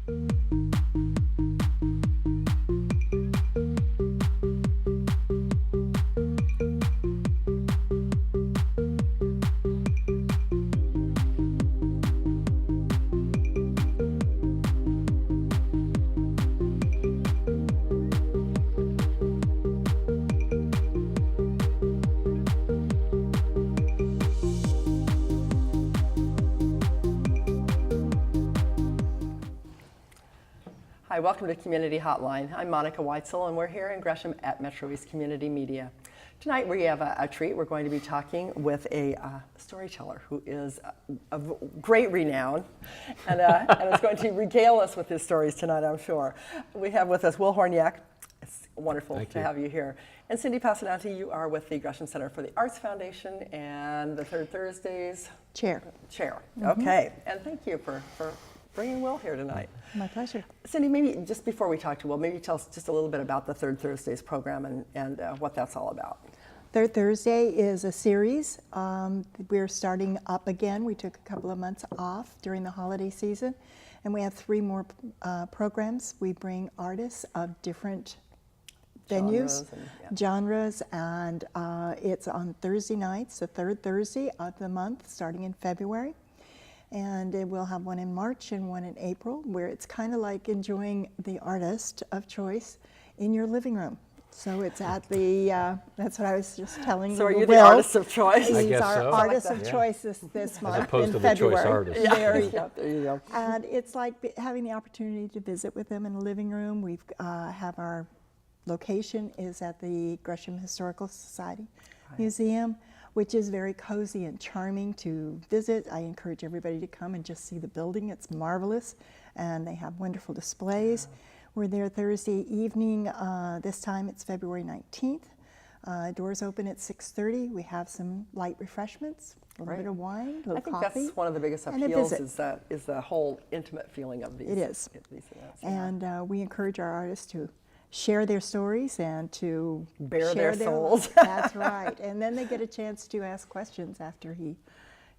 Hi, welcome to Community Hotline. I'm Monica Weitzel, and we're here in Gresham at MetroEast Community Media. Tonight we have a treat. We're going to be talking with a storyteller who is of great renown and is going to regale us with his stories tonight, I'm sure. We have with us Will Horniak. It's wonderful to have you here. And Cindy Passananti, you are with the Gresham Center for the Arts Foundation and the Third Thursdays Chair. Mm-hmm. Okay, and thank you for bringing Will here tonight. My pleasure. Cindy, maybe just before we talk to Will, maybe tell us just a little bit about the Third Thursdays program and what that's all about. Third Thursday is a series. We're starting up again. We took a couple of months off during the holiday season, and we have 3 more programs. We bring artists of different venues, genres, and it's on Thursday nights, the third Thursday of the month, starting in February. And we'll have one in March and one in April, where it's kind of like enjoying the artist of choice in your living room. So it's at the, that's what I was just telling you. So are you the artist of choice? He's our artist of choice this month, as opposed in to February. The choice artist. Yeah. There you go. And it's like having the opportunity to visit with them in the living room. We have our location is at the Gresham Historical Society Museum, which is very cozy and charming to visit. I encourage everybody to come and just see the building. It's marvelous, and they have wonderful displays. We're there Thursday evening. This time it's February 19th. Doors open at 6:30. We have some light refreshments, a little bit of wine, a little coffee. I think that's one of the biggest appeals is the whole intimate feeling of these. It is. These events. And we encourage our artists to share their stories and to bare their souls. That's right. And then they get a chance to ask questions after he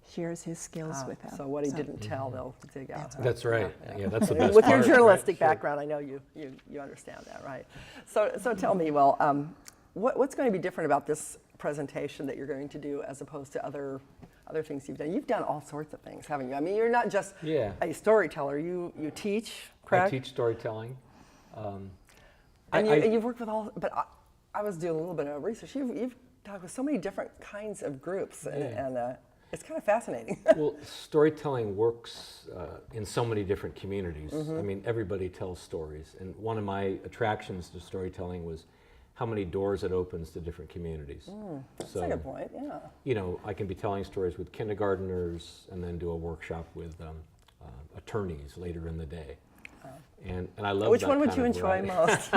shares his skills with them. So what he didn't tell, they'll dig out. That's right. Yeah, that's the best With part. your journalistic background, I know you understand that, right? So tell me, Will, what's going to be different about this presentation that you're going to do as opposed to other things you've done? You've done all sorts of things, haven't you? I mean, you're not just a storyteller. You teach, correct? I teach storytelling. And you've worked with but I was doing a little bit of research. You've talked with so many different kinds of groups, and it's kind of fascinating. Well, storytelling works in so many different communities. I mean, everybody tells stories, and one of my attractions to storytelling was how many doors it opens to different communities. That's a good point, yeah. You know, I can be telling stories with kindergartners and then do a workshop with attorneys later in the day. And I love Which that one would kind you of enjoy variety. most?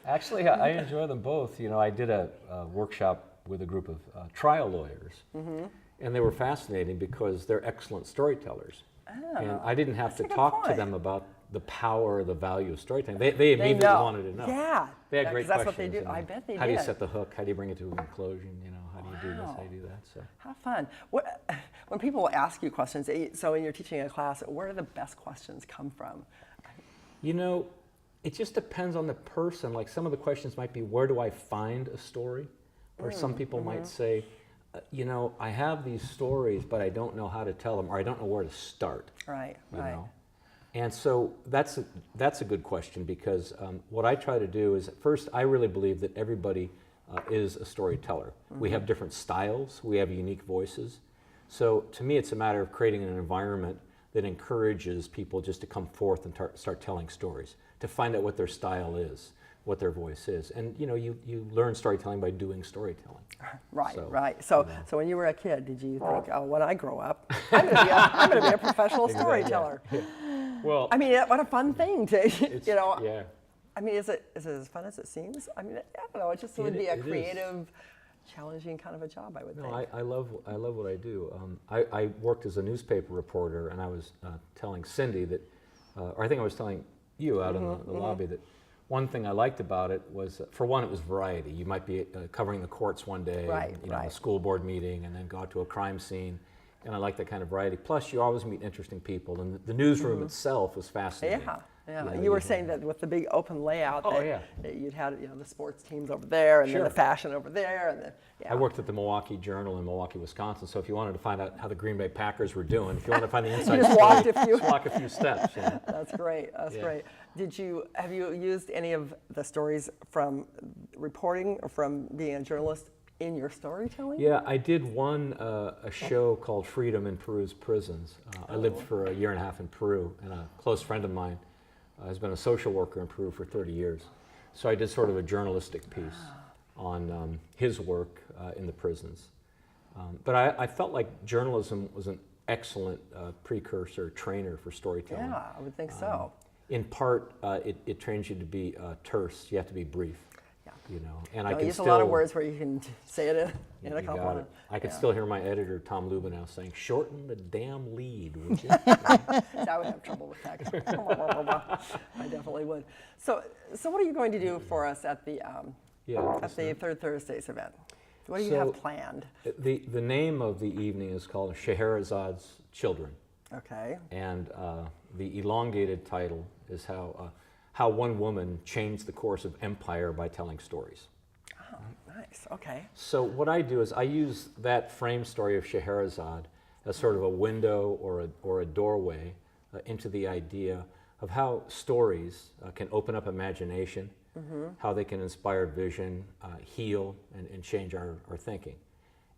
Actually, I enjoy them both. You know, I did a workshop with a group of trial lawyers, and they were fascinating because they're excellent storytellers. Oh, and I didn't have to that's a good talk to point. them about the power or the value of storytelling. They immediately wanted to know. Yeah. They had great that's questions. what they do. you know. I bet they How do you did. set the hook? How do you bring it to a conclusion? You know, how do you do this? How do you do that? So. How fun. When people ask you questions, so when you're teaching a class, where do the best questions come from? You know, it just depends on the person. Like some of the questions might be, where do I find a story? Or some people might say, you know, I have these stories, but I don't know how to tell them, or I don't know where to start. Right, you right. know? And so that's a good question, because what I try to do is, first, I really believe that everybody is a storyteller. We have different styles, we have unique voices. So to me, it's a matter of creating an environment that encourages people just to come forth and start telling stories, to find out what their style is, what their voice is. And you know, you learn storytelling by doing storytelling. Right, So, right. So, you know. so when you were a kid, did you think, oh, when I grow up, I'm going to be a professional storyteller? Well, I mean, what a fun thing to, you know. Yeah. I mean, is it as fun as it seems? I mean, I don't know. It just would be a creative, challenging kind of a job, I would think. No, I love what I do. I worked as a newspaper reporter, and I was telling Cindy that, or I think I was telling you out in the lobby that one thing I liked about it was, for one, it was variety. You might be covering the courts one day, Right, you know, right. a school board meeting, and then go out to a crime scene. and I like that kind of variety. Plus, you always meet interesting people, and the newsroom itself is fascinating. Yeah, yeah. You know, You were saying that with the big open layout, Oh, that, yeah. that you'd had the sports teams over there, and then Sure. the fashion over there, and I worked at the Milwaukee Journal in Milwaukee, Wisconsin. So if you wanted to find out how the Green Bay Packers were doing, if you wanted to find the inside just story, walked a few- just walk a few steps. You know? That's great. That's Yeah. great. Have you used any of the stories from reporting or from being a journalist in your storytelling? Yeah, I did a show called Freedom in Peru's Prisons. I lived for a year and a half in Peru, and a close friend of mine has been a social worker in Peru for 30 years. So I did sort of a journalistic piece on his work in the prisons. But I felt like journalism was an excellent precursor, trainer for storytelling. Yeah, I would think so. In part, it trains you to be terse. You have to be brief. Yeah. You know, and You I can use still a lot of words where you can say it in a You couple got of it. I could still hear my editor Tom Lubinow saying, "Shorten the damn lead, would you?" I would have trouble with that. I definitely would. So what are you going to do for us at the Third Thursdays event? What do you have planned? The name of the evening is called Scheherazade's Children, Okay. and the elongated title is how one woman changed the course of empire by telling stories. Oh, nice. Okay. So what I do is I use that frame story of Scheherazade as sort of a window or a doorway into the idea of how stories can open up imagination, how they can inspire vision, heal, and change our thinking.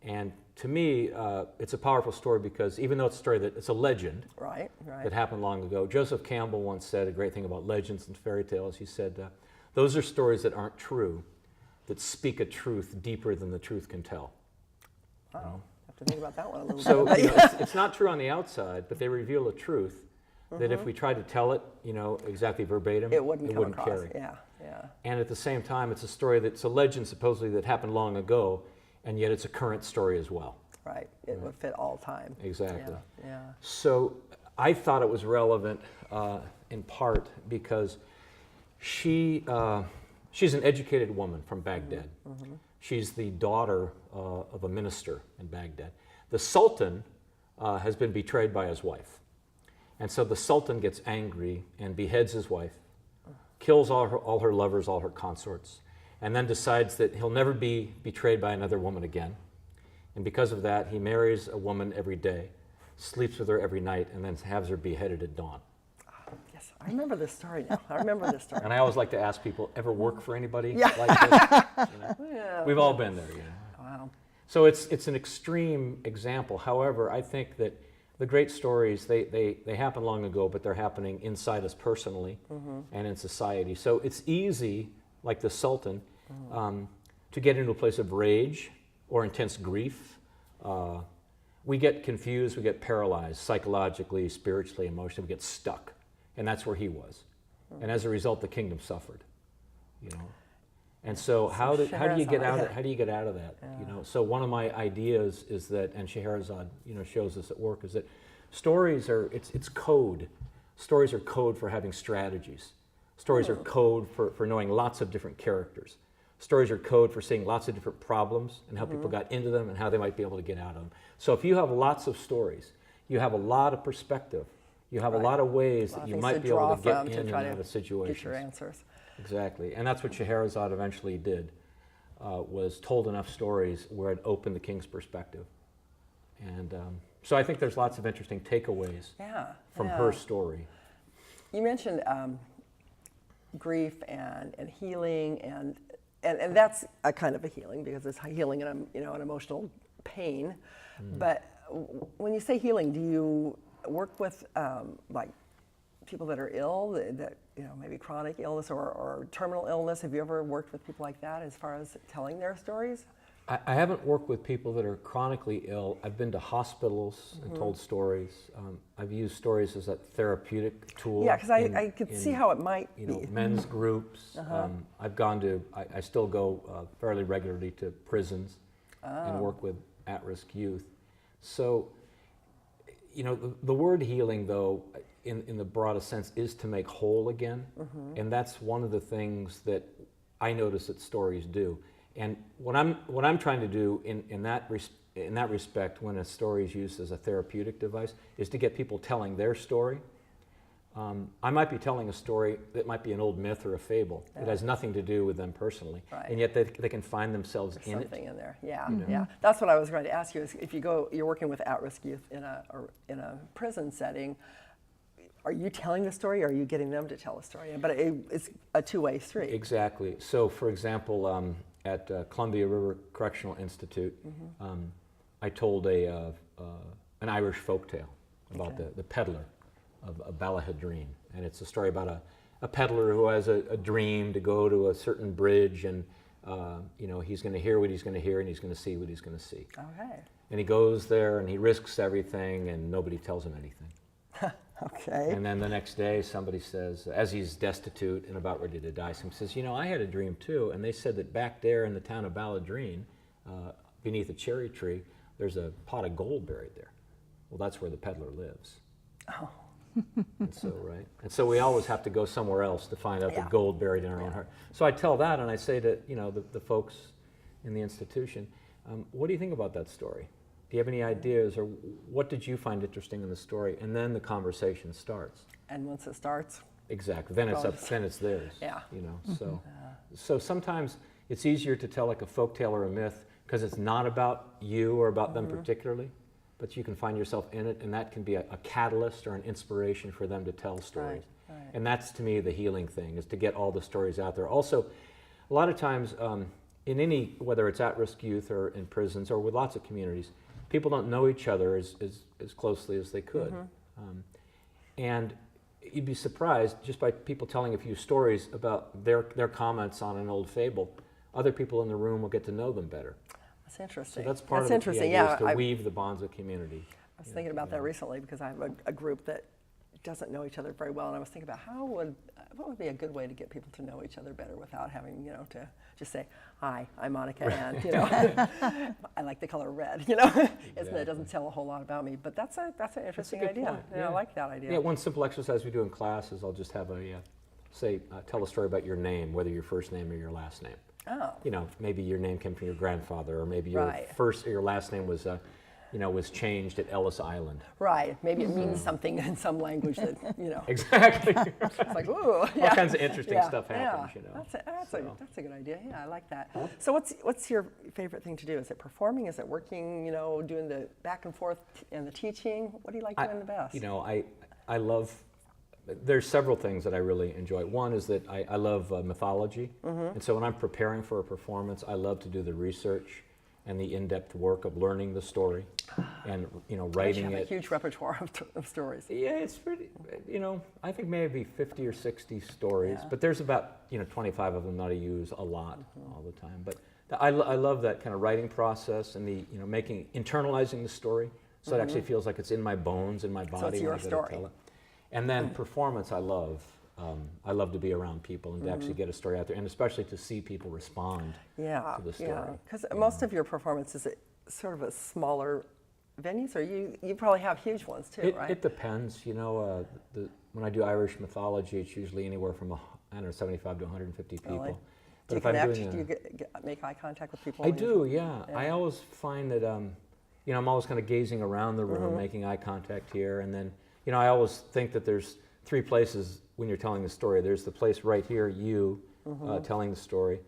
And to me, it's a powerful story because even though it's a story it's a legend Right. that happened long ago, Joseph Campbell once said a great thing about legends and fairy tales. He said, those are stories that aren't true, that speak a truth deeper than the truth can tell. Oh, I have to think about that one a little So bit. it's not true on the outside, but they reveal a truth that if we tried to tell it, exactly verbatim, It wouldn't come across. carry. Yeah, yeah. And at the same time, it's a story that's a legend supposedly that happened long ago, and yet it's a current story as well. Right. It would fit all time. Exactly. Yeah. So I thought it was relevant in part because she's an educated woman from Baghdad. She's the daughter of a minister in Baghdad. The Sultan has been betrayed by his wife. And so the Sultan gets angry and beheads his wife, kills all her lovers, all her consorts, and then decides that he'll never be betrayed by another woman again. And because of that, he marries a woman every day, sleeps with her every night, and then has her beheaded at dawn. Yes, I remember this story now. I remember this story. And I always like to ask people, ever work for anybody Yeah. like this? Yeah. We've all been there, Wow. So it's an extreme example. However, I think that the great stories, they happen long ago, but they're happening inside us personally and in society. So it's easy, like the Sultan, to get into a place of rage or intense grief. We get confused, we get paralyzed psychologically, spiritually, emotionally, we get stuck. And that's where he was. And as a result, the kingdom suffered. And so how do you get out of that? So one of my ideas is that, and Scheherazade shows this at work, is that stories it's code. Stories are code for having strategies. Stories are code for knowing lots of different characters. Stories are code for seeing lots of different problems and how people got into them and how they might be able to get out of them. So if you have lots of stories, you have a lot of perspective. You have a lot of ways that you might be able to get in and out of situations. Get your answers. Exactly, and that's what Scheherazade eventually did, was told enough stories where it opened the king's perspective. And so I think there's lots of interesting takeaways from her story. You mentioned grief and healing, and that's a kind of a healing because it's healing an emotional pain. But when you say healing, do you work with like people that are ill, that maybe chronic illness or terminal illness? Have you ever worked with people like that as far as telling their stories? I haven't worked with people that are chronically ill. I've been to hospitals and told stories. I've used stories as a therapeutic tool. Yeah, because I could see how it might be. Men's groups. I still go fairly regularly to prisons and work with at-risk youth. So, the word healing, though, in the broadest sense, is to make whole again. And that's one of the things that I notice that stories do. And what I'm trying to do in that in that respect, when a story is used as a therapeutic device, is to get people telling their story. I might be telling a story that might be an old myth or a fable. It has nothing to do with them personally, and yet they can find themselves in it. Something in there, yeah, yeah. That's what I was going to ask you. Is if you're working with at-risk youth in a prison setting, are you telling the story, or are you getting them to tell a story? But it's a two-way street. Exactly. So, for example, at Columbia River Correctional Institute, I told an Irish folktale about the peddler of Ballahadreen, and it's a story about a peddler who has a dream to go to a certain bridge, and he's going to hear what he's going to hear, and he's going to see what he's going to see. Okay. And he goes there, and he risks everything, and nobody tells him anything. Okay. And then the next day, somebody says, as he's destitute and about ready to die, somebody says, I had a dream too, and they said that back there in the town of Balladreen, beneath a cherry tree, there's a pot of gold buried there. Well, that's where the peddler lives. Oh. And so we always have to go somewhere else to find out the gold buried in our own heart. So I tell that, and I say to the folks in the institution, what do you think about that story? Do you have any ideas, or what did you find interesting in the story? And then the conversation starts. And once it starts, exactly, then it's up, then it's theirs. Yeah. So sometimes it's easier to tell like a folktale or a myth because it's not about you or about them particularly, but you can find yourself in it, and that can be a catalyst or an inspiration for them to tell stories. Right. And that's, to me, the healing thing, is to get all the stories out there. Also, a lot of times in any, whether it's at-risk youth or in prisons or with lots of communities, people don't know each other as closely as they could. And you'd be surprised, just by people telling a few stories about their comments on an old fable, other people in the room will get to know them better. That's interesting. So that's part of the interesting. idea, is to weave the bonds of community. I was thinking about that recently, because I have a group that doesn't know each other very well, and I was thinking about what would be a good way to get people to know each other better without having to just say, "Hi, I'm Monica, and I like the color red." It doesn't tell a whole lot about me, but that's an interesting idea. Point. Yeah, I like that idea. Yeah, one simple exercise we do in class is I'll just have tell a story about your name, whether your first name or your last name. Oh. Maybe your name came from your grandfather, or maybe your Right. first or your last name was was changed at Ellis Island. Right. Maybe it means something in some language that Exactly. It's like, ooh. All kinds of interesting stuff happens. That's a good idea. Yeah, I like that. So what's your favorite thing to do? Is it performing? Is it working? Doing the back and forth and the teaching? What do you like doing the best? I love. There's several things that I really enjoy. One is that I love mythology, and so when I'm preparing for a performance, I love to do the research and the in-depth work of learning the story and writing you have it. a huge repertoire of stories. Yeah, it's pretty. I think maybe 50 or 60 stories, but there's about 25 of them that I use a lot all the time. But I love that kind of writing process and the internalizing the story, so it actually feels like it's in my bones, in my body. So it's your when I go story. to tell it. And then performance, I love. I love to be around people and to actually get a story out there, and especially to see people respond to the story. Yeah, because most of your performances are sort of a smaller venues, or you probably have huge ones too, right? It depends. When I do Irish mythology, it's usually anywhere from 75 to 150 people. Really? But Do you if I'm connect? doing Do you make eye contact with people? I do, yeah. I always find that I'm always kind of gazing around the room, making eye contact here, and then I always think that there's three places when you're telling the story. There's the place right here, you telling the story.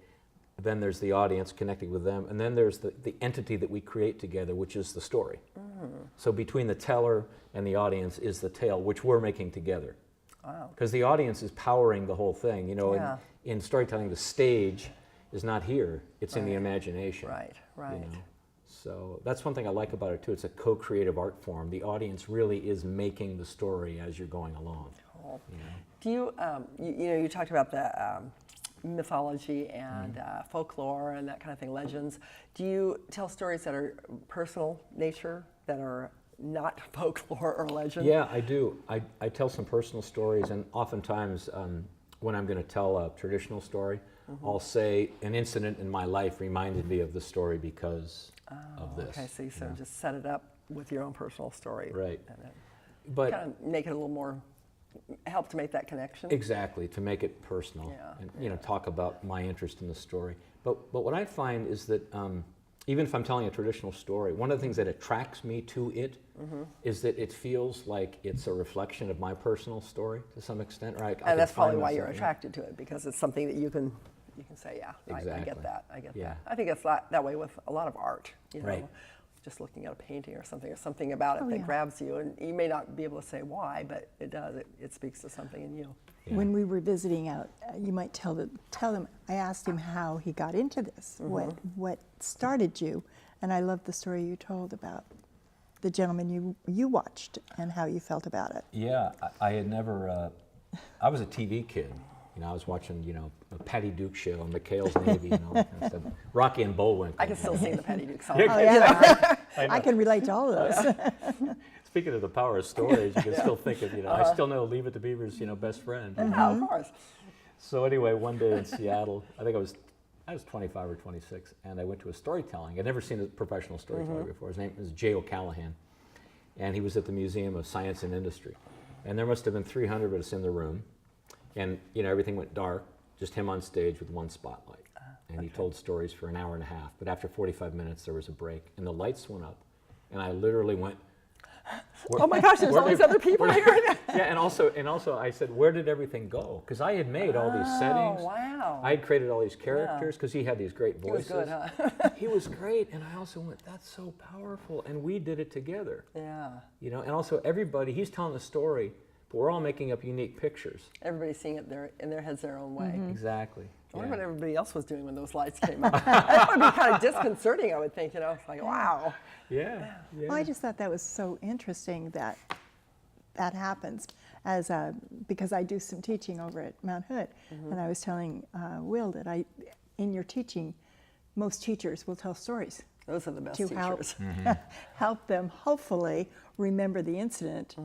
Then there's the audience connecting with them, and then there's the entity that we create together, which is the story. So between the teller and the audience is the tale, which we're making together. Wow. Because the audience is powering the whole thing. In storytelling, the stage is not here; it's in the imagination. Right. So that's one thing I like about it too. It's a co-creative art form. The audience really is making the story as you're going along. Cool. Do you, you talked about the mythology and folklore and that kind of thing, legends. Do you tell stories that are personal nature, that are not folklore or legend? Yeah, I do. I tell some personal stories, and oftentimes when I'm going to tell a traditional story, I'll say an incident in my life reminded me of the story because of this. Okay, so you sort of just set it up with your own personal story. Right. And then But kind of make it a little more, help to make that connection. exactly, to make it personal, and talk about my interest in the story. But what I find is that even if I'm telling a traditional story, one of the things that attracts me to it is that it feels like it's a reflection of my personal story to some extent, right? And that's probably why you're attracted to it, because it's something that you can say, yeah, I get that, I get that. I think it's that way with a lot of art, you know. Right. Just looking at a painting or something about it that grabs you, and you may not be able to say why, but it does. It speaks to something in you. Yeah. When we were visiting out, you might tell him. I asked him how he got into this, what started you, and I love the story you told about the gentleman you watched and how you felt about it. Yeah, I had never. I was a TV kid. You know, I was watching, a Patty Duke show on McHale's Navy and all that kind of stuff. Rocky and Bullwinkle. I can still sing the Patty Duke song. Oh yeah, I can relate to all of those. Speaking of the power of stories, you can still think of, I still know Leave It to Beaver's, best friend. Of course. So anyway, one day in Seattle, I think I was 25 or 26, and I went to a storytelling. I'd never seen a professional storyteller before. His name was Jay O'Callahan, and he was at the Museum of Science and Industry. And there must have been 300 of us in the room, and everything went dark, just him on stage with one spotlight. And he told stories for an hour and a half, but after 45 minutes there was a break, and the lights went up, and I literally went, oh my gosh, there's all these other people here. Yeah, and also I said, where did everything go? Because I had made all these settings. Oh, wow. I had created all these characters because he had these great voices. He was good, huh? He was great, and I also went, that's so powerful, and we did it together. Yeah. And also everybody, he's telling the story, but we're all making up unique pictures. Everybody's seeing it in their heads their own way. Exactly. I wonder what everybody else was doing when those lights came up. That would be kind of disconcerting, I would think, It's like, wow. Yeah. Well, I just thought that was so interesting that happens, because I do some teaching over at Mount Hood, and I was telling Will that in your teaching, most teachers will tell stories. Those are the best to teachers. help them hopefully remember the incident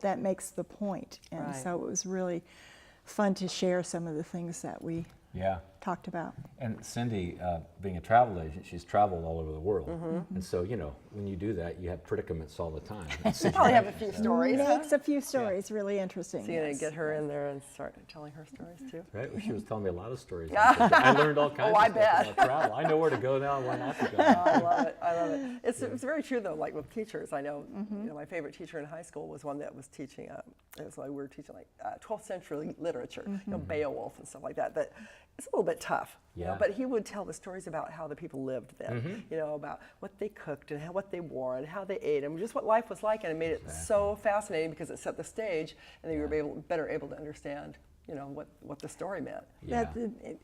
that makes the point. And so it was really fun to share some of the things that we talked about. And Cindy, being a travel agent, she's traveled all over the world. And so, when you do that, you have predicaments all the time. You probably have a few stories. Makes a few stories really interesting. So you're going to get her in there and start telling her stories too? Right, well, she was telling me a lot of stories. I learned all kinds of stuff about travel. I know where to go now and where not to go. I love it. I love it. It's very true though. Like with teachers, I know. My favorite teacher in high school was one that was teaching. It was like we were teaching 12th century literature, Beowulf and stuff like that. That it's a little bit tough. But he would tell the stories about how the people lived then. About what they cooked and what they wore and how they ate and just what life was like, and it made it so fascinating because it set the stage, and then you were better able to understand, what the story meant.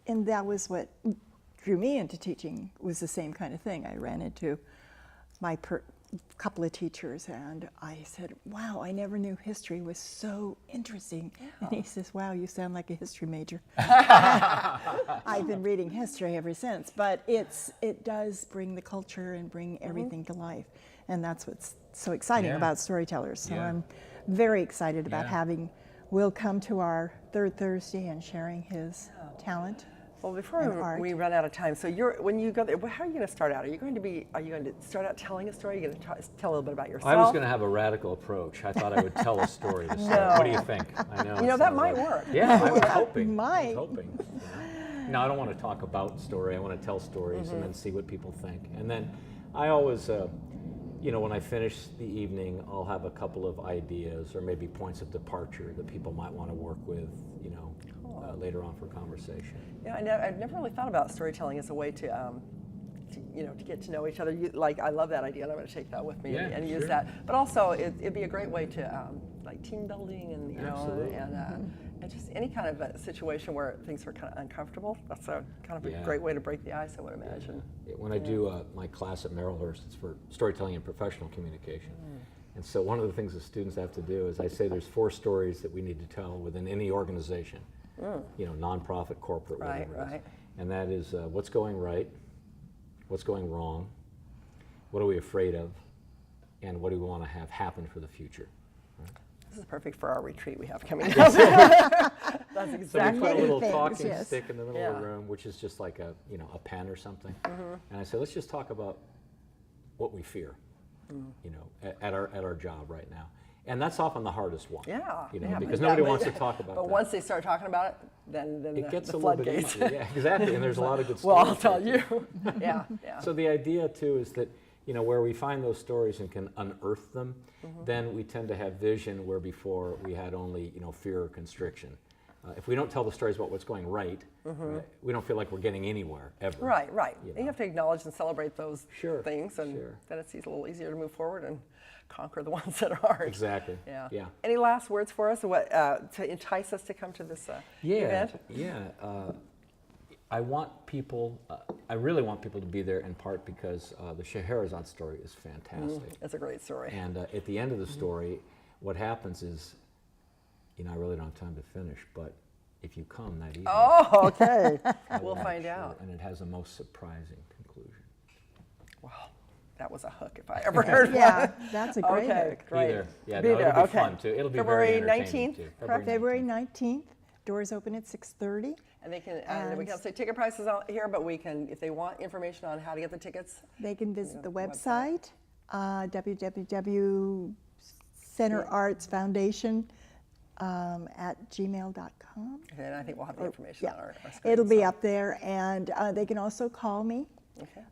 And that was what drew me into teaching, was the same kind of thing. I ran into my couple of teachers, and I said, wow, I never knew history was so interesting. And he says, wow, you sound like a history major. I've been reading history ever since, but it does bring the culture and bring everything to life. And that's what's so exciting about storytellers. So I'm very excited about having Will come to our third Thursday and sharing his talent. Well, before we run out of time, so when you go there, how are you going to start out? Are you going to start out telling a story? Are you going to tell a little bit about yourself? I was going to have a radical approach. I thought I would tell a story to start. What do you think? I know. That might work. Yeah, I was hoping. Might. I was hoping. No, I don't want to talk about story. I want to tell stories and then see what people think. And then I always, when I finish the evening, I'll have a couple of ideas or maybe points of departure that people might want to work with, later on for conversation. I've never really thought about storytelling as a way to get to know each other. I love that idea, and I'm going to take that with me and use that. But also, it'd be a great way to team building and and just any kind of a situation where things are kind of uncomfortable. That's a kind of a great way to break the ice, I would imagine. When I do my class at Merrillhurst, it's for storytelling and professional communication. And so one of the things the students have to do is I say there's 4 stories that we need to tell within any organization. Nonprofit, corporate, whatever it is. And that is what's going right, what's going wrong, what are we afraid of, and what do we want to have happen for the future. Right? This is perfect for our retreat we have coming up. That's exactly. So we put a little things, talking stick in the middle of the room, which is just like a pen or something. And I say, let's just talk about what we fear, at our job right now. And that's often the hardest one. Yeah, You know, yeah, because but nobody that- wants to talk about But that. once they start talking about it, then It gets the a little bit floodgates. easier. Yeah, exactly. And there's a lot of good stories. Well, I'll tell there, you. Yeah, yeah. So the idea too is that, you know, where we find those stories and can unearth them, Mm-hmm. then we tend to have vision where before we had only, you know, fear or constriction. If we don't tell the stories about what's going right, we don't feel like we're getting anywhere ever. Mm-hmm. Right, right. You You have to acknowledge and celebrate those Sure, things, and sure. then it's a little easier to move forward and conquer the ones that aren't. Exactly. Yeah. Yeah. Any last words for us, what to entice us to come to this event? Yeah. I want people. I really want people to be there in part because the Scheherazade story is fantastic. It's a great story. And at the end of the story, what happens is, you know, I really don't have time to finish, but if you come that evening, Oh, okay. I We'll will find make sure, out. And it has a most surprising conclusion. Wow, that was a hook if I ever heard Yeah, one. that's a great Okay, hook. great. Be there. Yeah, Be no, there. it'll be Okay. fun too. It'll be February very entertaining 19th, too. correct? February 19th, doors open at 6:30. And they can, and we And- can't say ticket prices out here, but we can, if they want information on how to get the tickets. They can visit the website. website, www.centerartsfoundation@gmail.com. And I think we'll have the information on our screen. It'll be so- up there, and they can also call me. Okay.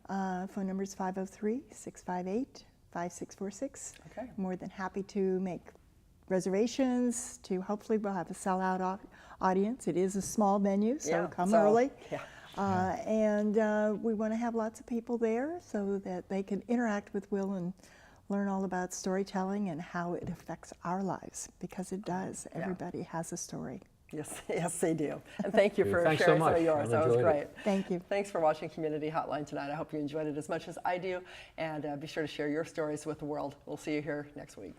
Phone number is 503-658-5646. Okay. More than happy to make reservations. To hopefully we'll have a sellout audience. It is a small venue, so Yeah, come so, early. yeah. And we want to have lots of people there so that they can interact with Will and learn all about storytelling and how it affects our lives, because it does. Yeah. Everybody has a story. Yes, yes, they do. And thank you Good. for Thanks so sharing some much. of yours. I've That was enjoyed great. it. Thank you. Thanks for watching Community Hotline tonight. I hope you enjoyed it as much as I do. And be sure to share your stories with the world. We'll see you here next week.